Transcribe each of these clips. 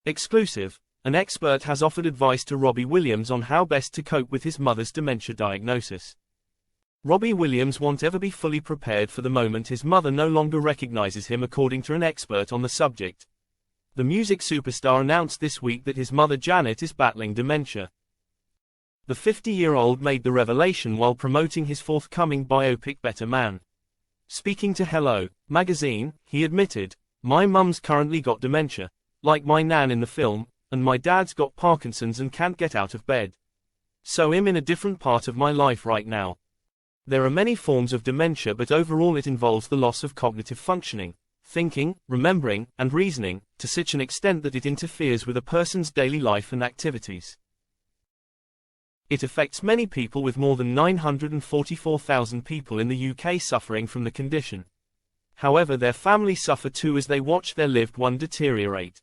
Exclusive. An expert has offered advice to Robbie Williams on how best to cope with his mother's dementia diagnosis. Robbie Williams won't ever be fully prepared for the moment his mother no longer recognizes him, according to an expert on the subject. The music superstar announced this week that his mother Janet is battling dementia. The 50-year-old made the revelation while promoting his forthcoming biopic Better Man. Speaking to Hello magazine, he admitted, "My mum's currently got dementia, like my nan in the film, and my dad's got Parkinson's and can't get out of bed. So I'm in a different part of my life right now. There are many forms of dementia, but overall it involves the loss of cognitive functioning, thinking, remembering, and reasoning, to such an extent that it interferes with a person's daily life and activities. It affects many people, with more than 944,000 people in the UK suffering from the condition. However, their families suffer too as they watch their loved one deteriorate."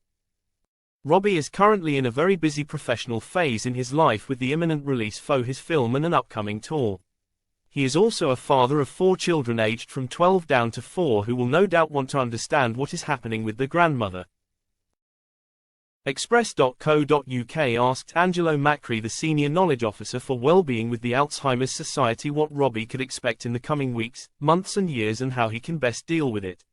Robbie is currently in a very busy professional phase in his life, with the imminent release of his film and an upcoming tour. He is also a father of 4 children aged from 12 down to 4 who will no doubt want to understand what is happening with their grandmother. Express.co.uk asked Angelo Macri, the Senior Knowledge Officer for Wellbeing with the Alzheimer's Society, what Robbie could expect in the coming weeks, months and years, and how he can best deal with it.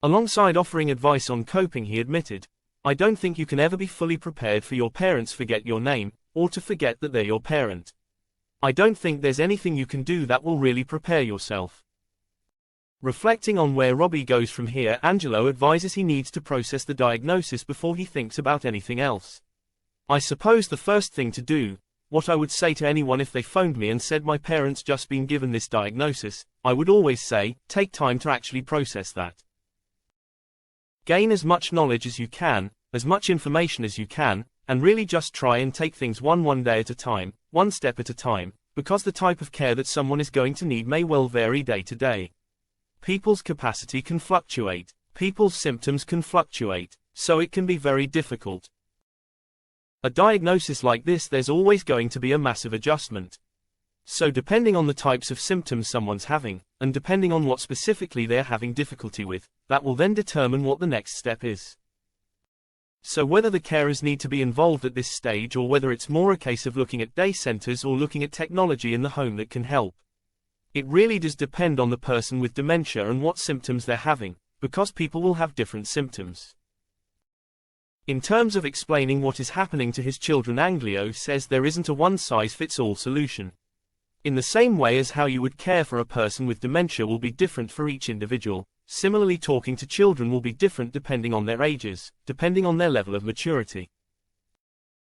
Alongside offering advice on coping, he admitted, "I don't think you can ever be fully prepared for your parents forget your name, or to forget that they're your parent. I don't think there's anything you can do that will really prepare yourself." Reflecting on where Robbie goes from here, Angelo advises he needs to process the diagnosis before he thinks about anything else. "I suppose the first thing to do, what I would say to anyone if they phoned me and said my parents just been given this diagnosis, I would always say, take time to actually process that. Gain as much knowledge as you can, as much information as you can, and really just try and take things one day at a time, one step at a time, because the type of care that someone is going to need may well vary day to day. People's capacity can fluctuate, people's symptoms can fluctuate, so it can be very difficult. A diagnosis like this, there's always going to be a massive adjustment. So depending on the types of symptoms someone's having, and depending on what specifically they're having difficulty with, that will then determine what the next step is. So whether the carers need to be involved at this stage, or whether it's more a case of looking at day centers or looking at technology in the home that can help. It really does depend on the person with dementia and what symptoms they're having, because people will have different symptoms. In terms of explaining what is happening to his children, Angelo says there isn't a one-size-fits-all solution. In the same way as how you would care for a person with dementia will be different for each individual, similarly talking to children will be different depending on their ages, depending on their level of maturity.